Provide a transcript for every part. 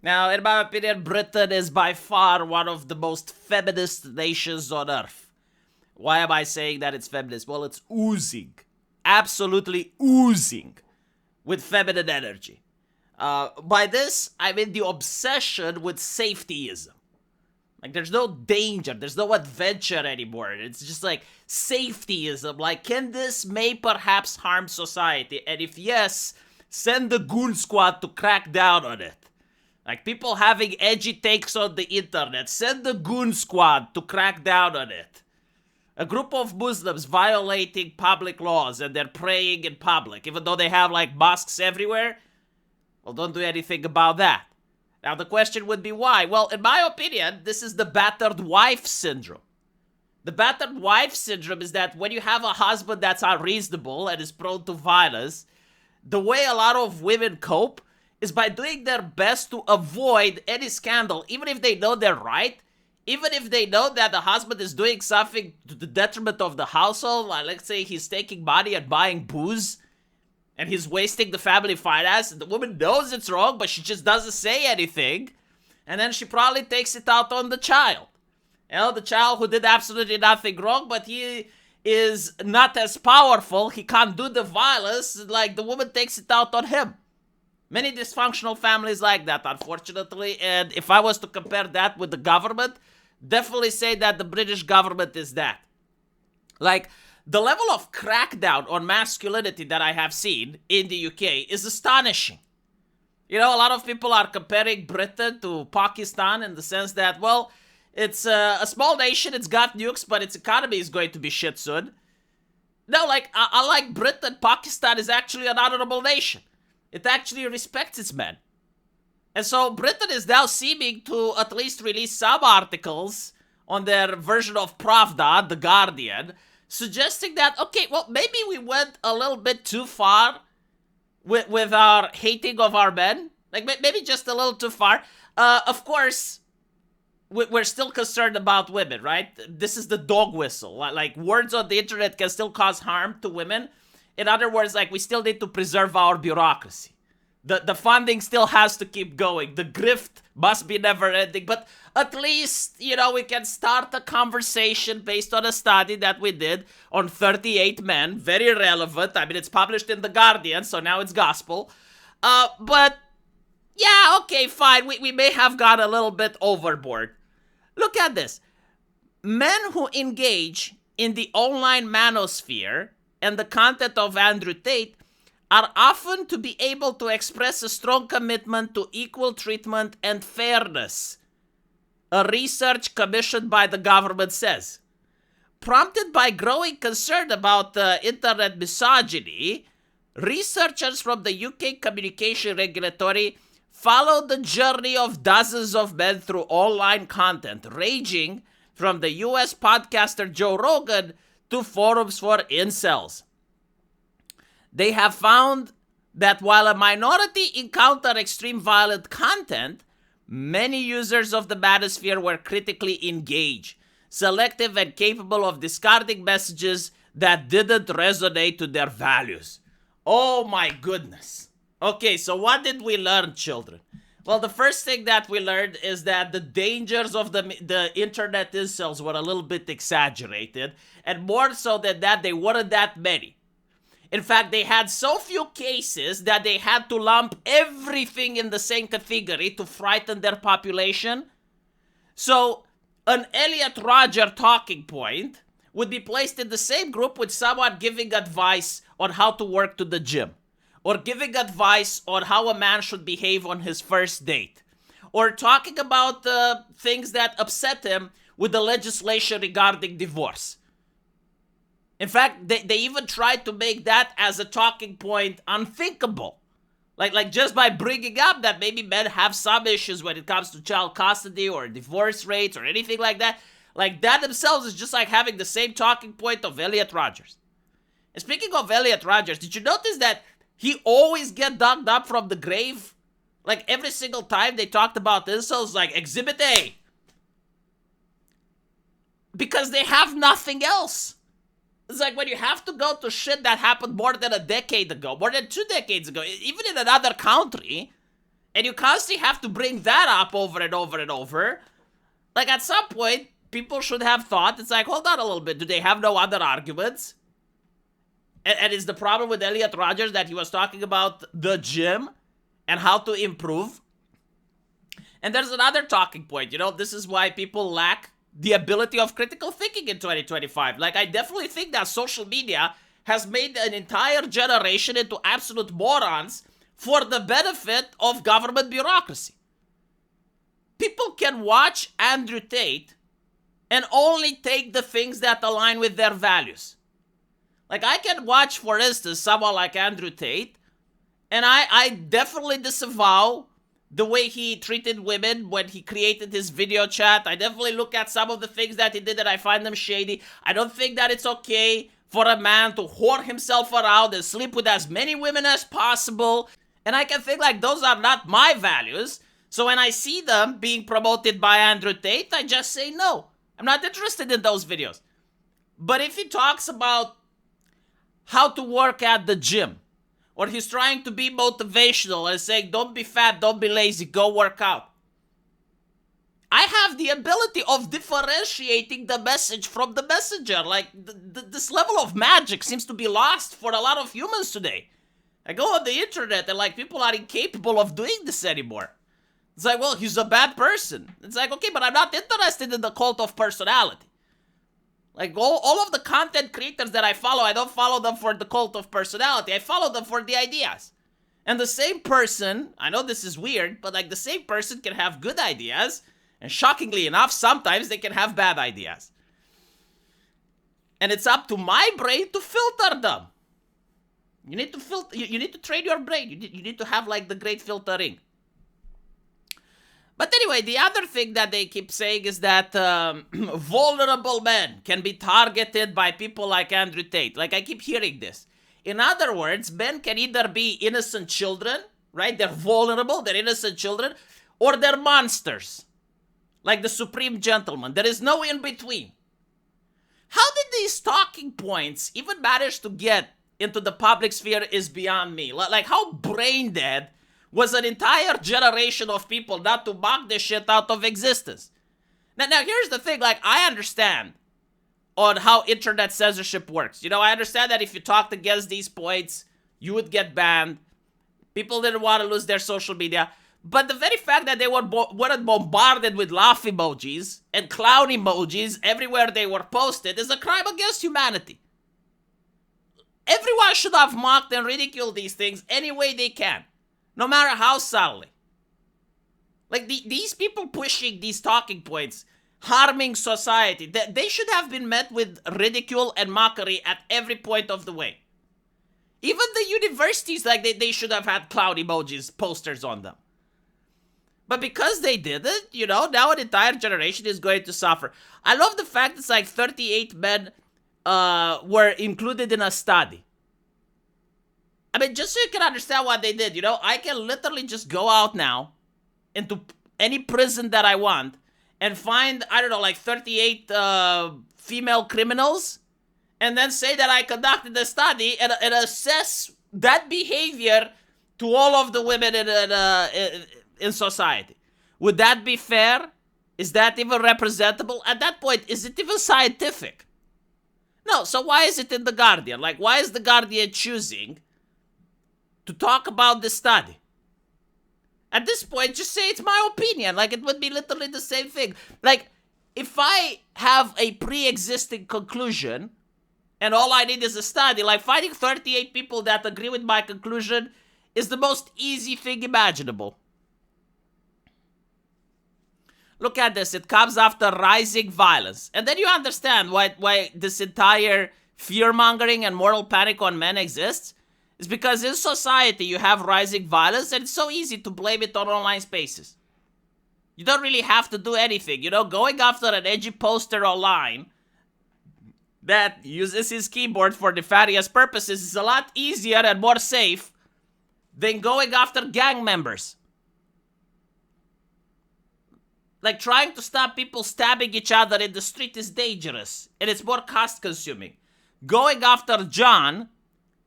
Now, in my opinion, Britain is by far one of the most feminist nations on earth. Why am I saying that it's feminist? Well, it's oozing, absolutely oozing with feminine energy. By this, I mean the obsession with safetyism. Like, there's no danger, there's no adventure anymore. It's just like safetyism. Like, can this may perhaps harm society? And if yes, send the goon squad to crack down on it. Like, people having edgy takes on the internet, send the goon squad to crack down on it. A group of Muslims violating public laws and they're praying in public, even though they have like mosques everywhere. Well, don't do anything about that. Now, the question would be why? Well, in my opinion, this is the battered wife syndrome. The battered wife syndrome is that when you have a husband that's unreasonable and is prone to violence, the way a lot of women cope is by doing their best to avoid any scandal, even if they know they're right, even if they know that the husband is doing something to the detriment of the household, like let's say he's taking money and buying booze, and he's wasting the family finance, and the woman knows it's wrong, but she just doesn't say anything, and then she probably takes it out on the child. You know, the child who did absolutely nothing wrong, but he is not as powerful, he can't do the violence, like the woman takes it out on him. Many dysfunctional families like that, unfortunately, and if I was to compare that with the government, definitely say that the British government is that. Like, the level of crackdown on masculinity that I have seen in the UK is astonishing. You know, a lot of people are comparing Britain to Pakistan in the sense that, well, it's a small nation, it's got nukes, but its economy is going to be shit soon. No, like, I like Britain. Pakistan is actually an honorable nation. It actually respects its men. And so Britain is now seeming to at least release some articles on their version of Pravda, The Guardian, suggesting that, okay, well, maybe we went a little bit too far with our hating of our men. Like, maybe just a little too far. Of course, we're still concerned about women, right? This is the dog whistle. Like, words on the internet can still cause harm to women. In other words, like, we still need to preserve our bureaucracy. The funding still has to keep going. The grift must be never ending. But at least, you know, we can start a conversation based on a study that we did on 38 men. Very relevant. I mean, it's published in The Guardian, so now it's gospel. But, yeah, okay, fine. We may have gone a little bit overboard. Look at this. Men who engage in the online manosphere and the content of Andrew Tate are often to be able to express a strong commitment to equal treatment and fairness, a research commissioned by the government says. Prompted by growing concern about internet misogyny, researchers from the UK Communication Regulatory followed the journey of dozens of men through online content, ranging from the US podcaster Joe Rogan to forums for incels. They have found that while a minority encounter extreme violent content, many users of the manosphere were critically engaged, selective and capable of discarding messages that didn't resonate to their values. Oh my goodness. Okay, so what did we learn, children? Well, the first thing that we learned is that the dangers of the internet incels were a little bit exaggerated, and more so than that, they weren't that many. In fact, they had so few cases that they had to lump everything in the same category to frighten their population. So, an Elliot Rodger talking point would be placed in the same group with someone giving advice on how to work to the gym, or giving advice on how a man should behave on his first date, or talking about things that upset him with the legislation regarding divorce. In fact, they even tried to make that as a talking point unthinkable. Like just by bringing up that maybe men have some issues when it comes to child custody or divorce rates or anything like that. Like that themselves is just like having the same talking point of Elliot Rodgers. And speaking of Elliot Rodgers, did you notice that he always get dug up from the grave? Like every single time they talked about this, so it's like Exhibit A. Because they have nothing else. It's like when you have to go to shit that happened more than a decade ago, more than 2 decades ago, even in another country, and you constantly have to bring that up over and over and over, like at some point, people should have thought, it's like, hold on a little bit, do they have no other arguments? And is the problem with Elliot Rodgers that he was talking about the gym and how to improve? And there's another talking point, you know, this is why people lack the ability of critical thinking in 2025. Like, I definitely think that social media has made an entire generation into absolute morons for the benefit of government bureaucracy. People can watch Andrew Tate and only take the things that align with their values. Like, I can watch, for instance, someone like Andrew Tate, and I definitely disavow the way he treated women when he created his video chat. I definitely look at some of the things that he did and I find them shady. I don't think that it's okay for a man to whore himself around and sleep with as many women as possible. And I can think like those are not my values. So when I see them being promoted by Andrew Tate, I just say no. I'm not interested in those videos. But if he talks about how to work at the gym, or he's trying to be motivational and saying, don't be fat, don't be lazy, go work out, I have the ability of differentiating the message from the messenger. Like, this level of magic seems to be lost for a lot of humans today. I go on the internet and, like, people are incapable of doing this anymore. It's like, well, he's a bad person. It's like, okay, but I'm not interested in the cult of personality. Like, all of the content creators that I follow, I don't follow them for the cult of personality. I follow them for the ideas. And the same person, I know this is weird, but like the same person can have good ideas, and shockingly enough, sometimes they can have bad ideas. And it's up to my brain to filter them. You need to filter. You need to train your brain. You need to have like the great filtering. But anyway, the other thing that they keep saying is that vulnerable men can be targeted by people like Andrew Tate. Like, I keep hearing this. In other words, men can either be innocent children, right? They're vulnerable, they're innocent children, or they're monsters. Like the Supreme Gentleman. There is no in between. How did these talking points even manage to get into the public sphere is beyond me. Like, how brain dead was an entire generation of people not to mock this shit out of existence. Now here's the thing, like, I understand on how internet censorship works. You know, I understand that if you talked against these points, you would get banned. People didn't want to lose their social media. But the very fact that they weren't bombarded with laugh emojis and clown emojis everywhere they were posted is a crime against humanity. Everyone should have mocked and ridiculed these things any way they can, no matter how subtly. Like, these people pushing these talking points, harming society, they should have been met with ridicule and mockery at every point of the way. Even the universities, like, they should have had clown emojis, posters on them. But because they didn't, you know, now an entire generation is going to suffer. I love the fact it's like 38 men were included in a study. I mean, just so you can understand what they did, you know, I can literally just go out now into any prison that I want and find, I don't know, like 38 female criminals, and then say that I conducted a study and assess that behavior to all of the women in society. Would that be fair? Is that even representable? At that point, is it even scientific? No, so why is it in The Guardian? Like, why is The Guardian choosing to talk about this study? At this point, just say it's my opinion. Like, it would be literally the same thing. Like, if I have a pre-existing conclusion and all I need is a study, like, finding 38 people that agree with my conclusion is the most easy thing imaginable. Look at this. It comes after rising violence. And then you understand why this entire fear-mongering and moral panic on men exists. It's because in society you have rising violence and it's so easy to blame it on online spaces. You don't really have to do anything. You know, going after an edgy poster online that uses his keyboard for nefarious purposes is a lot easier and more safe than going after gang members. Like, trying to stop people stabbing each other in the street is dangerous, and it's more cost-consuming. Going after John,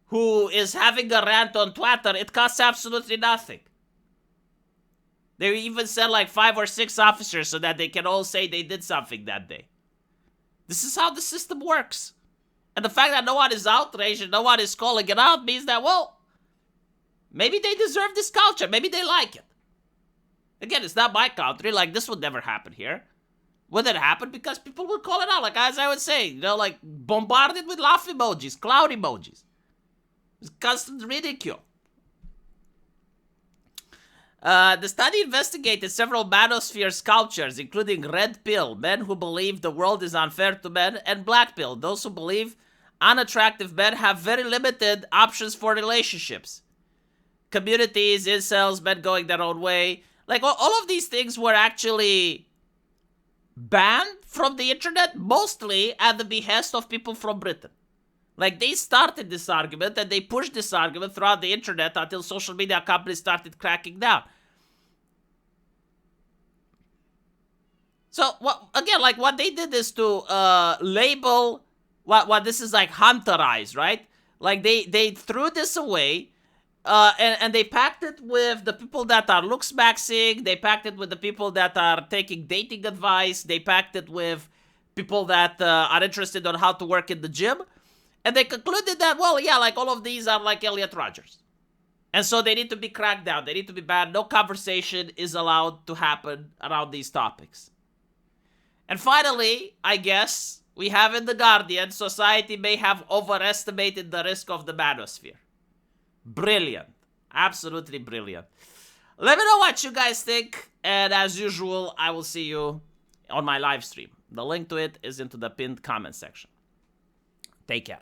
who is having a rant on Twitter, it costs absolutely nothing. They even sent like 5 or 6 officers so that they can all say they did something that day. This is how the system works. And the fact that no one is outraged and no one is calling it out means that, well, maybe they deserve this culture. Maybe they like it. Again, it's not my country. Like, this would never happen here. Would it happen? Because people would call it out. Like, as I would say, you know, like, bombarded with laugh emojis, cloud emojis. It's constant ridicule. The study investigated several manosphere sculptures, including red pill, men who believe the world is unfair to men, and black pill, those who believe unattractive men have very limited options for relationships. Communities, incels, men going their own way. Like, all of these things were actually banned from the internet, mostly at the behest of people from Britain. Like, they started this argument, and they pushed this argument throughout the internet until social media companies started cracking down. So, again, like, what they did is to label what this is like hunterized, right? Like, they threw this away, and they packed it with the people that are looks maxing, they packed it with the people that are taking dating advice, they packed it with people that are interested on how to work in the gym. And they concluded that, well, yeah, like all of these are like Elliot Rodgers. And so they need to be cracked down. They need to be banned. No conversation is allowed to happen around these topics. And finally, I guess, we have in The Guardian, society may have overestimated the risk of the manosphere. Brilliant. Absolutely brilliant. Let me know what you guys think. And as usual, I will see you on my live stream. The link to it is into the pinned comment section. Take care.